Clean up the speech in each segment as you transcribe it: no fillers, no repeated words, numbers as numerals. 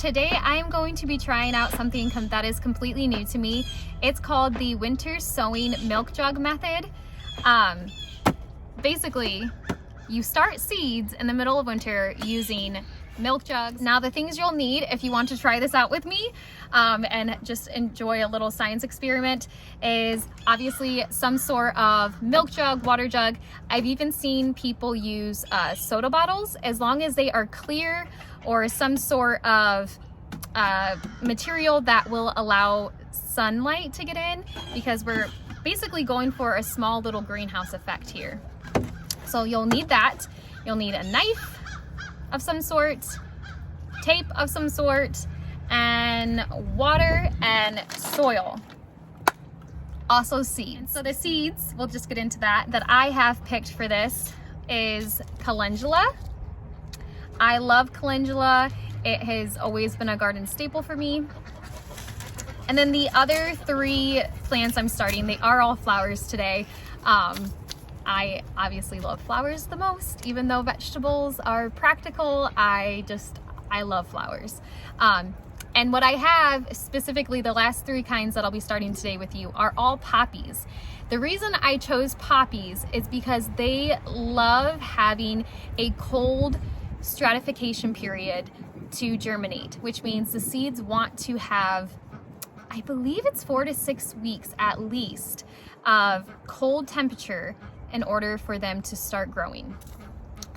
today I am going to be trying out something that is completely new to me. It's called the winter sowing milk jug method. Basically, you start seeds in the middle of winter using milk jugs. Now, the things you'll need if you want to try this out with me and just enjoy a little science experiment is obviously some sort of milk jug, water jug. I've even seen people use soda bottles, as long as they are clear or some sort of material that will allow sunlight to get in, because we're basically going for a small little greenhouse effect here. So you'll need that. You'll need a knife of some sort, tape of some sort, and water and soil. Also seeds. So the seeds, we'll just get into that I have picked for this is Calendula. I love Calendula. It has always been a garden staple for me. And then the other three plants I'm starting, they are all flowers today. I obviously love flowers the most, even though vegetables are practical. I love flowers. And what I have, specifically the last three kinds that I'll be starting today with you, are all poppies. The reason I chose poppies is because they love having a cold stratification period to germinate, which means the seeds want to have, I believe it's 4 to 6 weeks at least of cold temperature in order for them to start growing.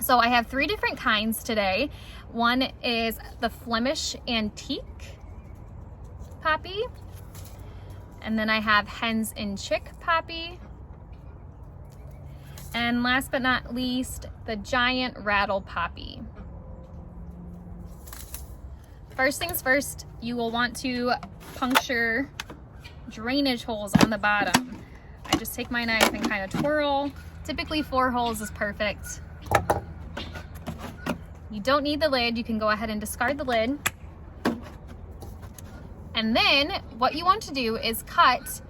So I have three different kinds today. One is the Flemish Antique poppy, and then I have Hens and Chick poppy, and last but not least, the Giant Rattle poppy. First things first, you will want to puncture drainage holes on the bottom. I just take my knife and kind of twirl. Typically 4 holes is perfect. You don't need the lid. You can go ahead and discard the lid. And then what you want to do is cut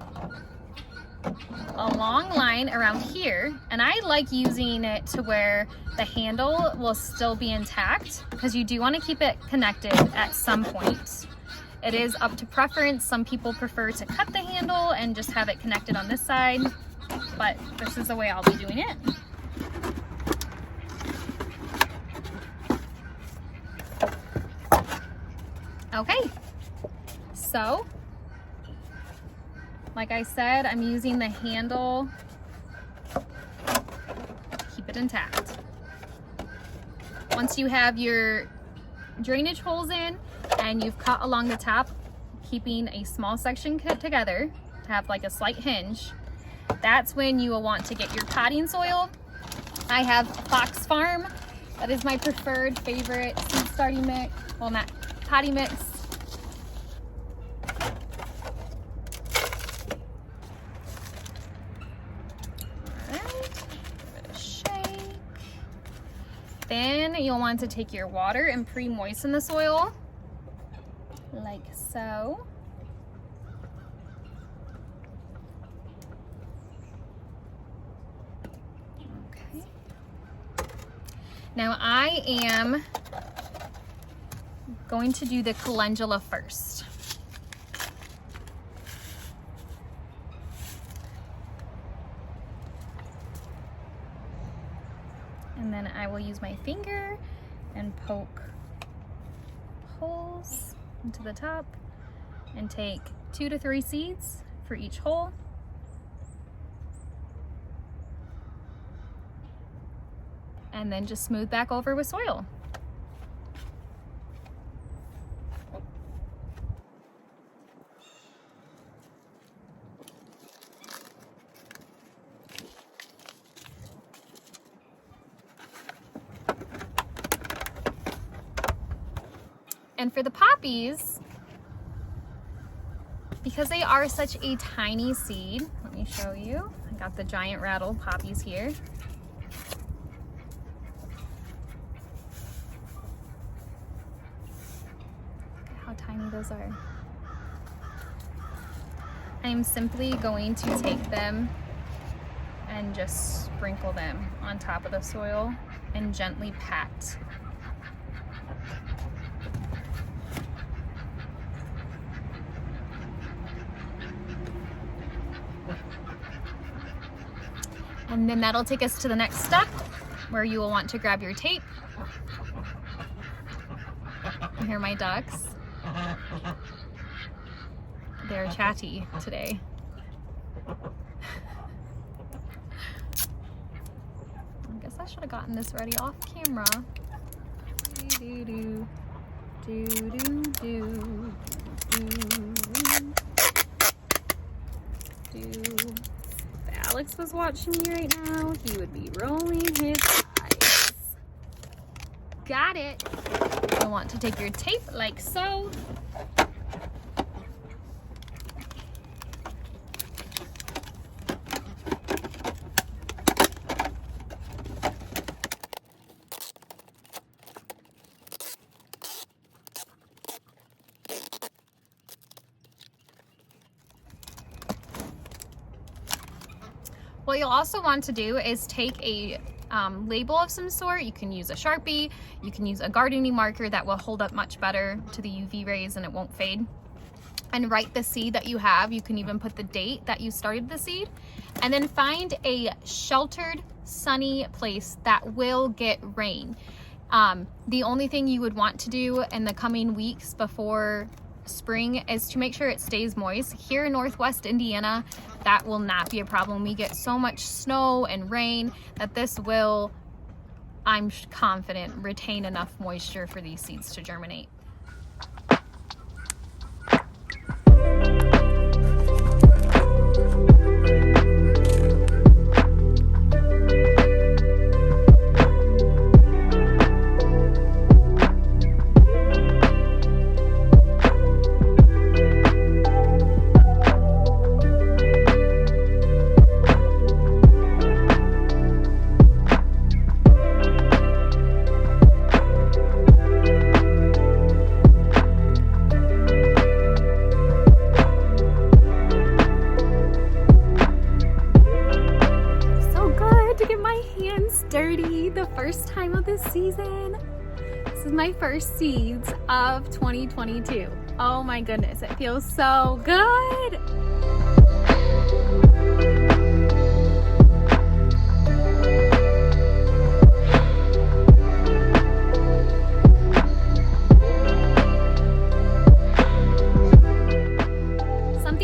a long line around here. And I like using it to where the handle will still be intact, because you do want to keep it connected at some point. It is up to preference. Some people prefer to cut the handle and just have it connected on this side, but this is the way I'll be doing it. Okay, so like I said, I'm using the handle to keep it intact. Once you have your drainage holes in and you've cut along the top, keeping a small section together to have like a slight hinge, that's when you will want to get your potting soil. I have Fox Farm. That is my preferred favorite seed starting mix. Well, not potting mix. Then you'll want to take your water and pre-moisten the soil, like so. Okay. Now I am going to do the calendula first. And then I will use my finger and poke holes into the top and take 2 to 3 seeds for each hole. And then just smooth back over with soil. And for the poppies, because they are such a tiny seed, let me show you. I got the Giant Rattle poppies here. Look at how tiny those are. I am simply going to take them and just sprinkle them on top of the soil and gently pat. And then that'll take us to the next step, where you will want to grab your tape. And here are my ducks. They're chatty today. I guess I should have gotten this ready off camera. Do, do, do, do, do, do. If Alex was watching me right now, he would be rolling his eyes. Got it. You'll want to take your tape like so. What you'll also want to do is take a label of some sort. You can use a Sharpie, you can use a gardening marker that will hold up much better to the UV rays and it won't fade. And write the seed that you have. You can even put the date that you started the seed. And then find a sheltered, sunny place that will get rain. The only thing you would want to do in the coming weeks before spring is to make sure it stays moist. Here in Northwest Indiana, that will not be a problem. We get so much snow and rain that this will, I'm confident, retain enough moisture for these seeds to germinate. Dirty the first time of this season. This is my first seeds of 2022. Oh my goodness, it feels so good.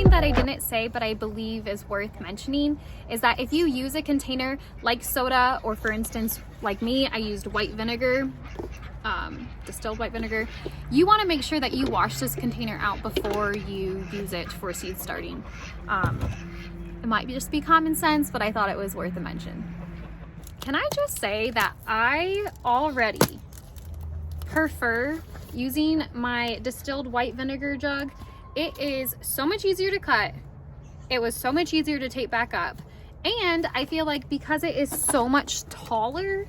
That I didn't say but I believe is worth mentioning is that if you use a container like soda, or for instance like me, I used white vinegar, distilled white vinegar, you want to make sure that you wash this container out before you use it for seed starting. It might just be common sense, but I thought it was worth a mention. Can I just say that I already prefer using my distilled white vinegar jug. It is so much easier to cut. It was so much easier to tape back up. And I feel like because it is so much taller,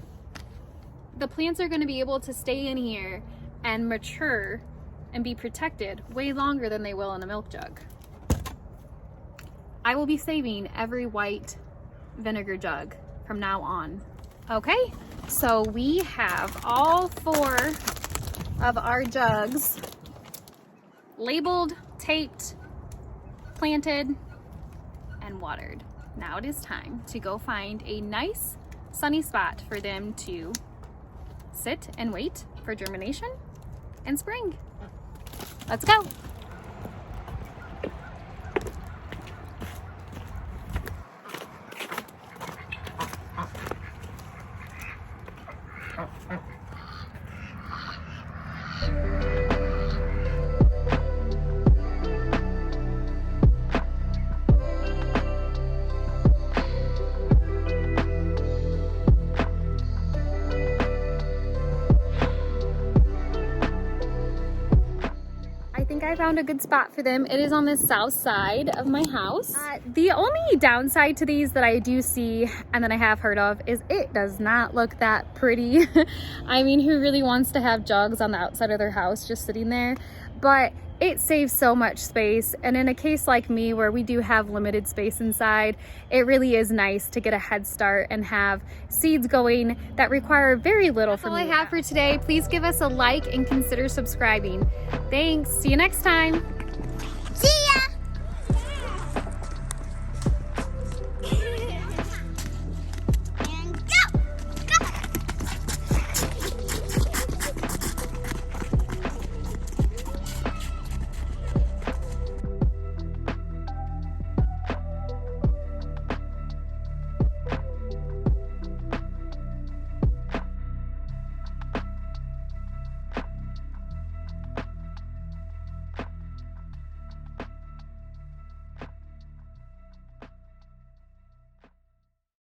the plants are going to be able to stay in here and mature and be protected way longer than they will in a milk jug. I will be saving every white vinegar jug from now on. Okay, so we have all 4 of our jugs labeled, taped, planted, and watered. Now it is time to go find a nice sunny spot for them to sit and wait for germination and spring. Let's go. I found a good spot for them. It is on the south side of my house. The only downside to these that I do see and that I have heard of is it does not look that pretty. I mean, who really wants to have jugs on the outside of their house just sitting there? But it saves so much space, and in a case like me where we do have limited space inside, it really is nice to get a head start and have seeds going that require very little. That's all I have for today. Please give us a like and consider subscribing. Thanks. See you next time.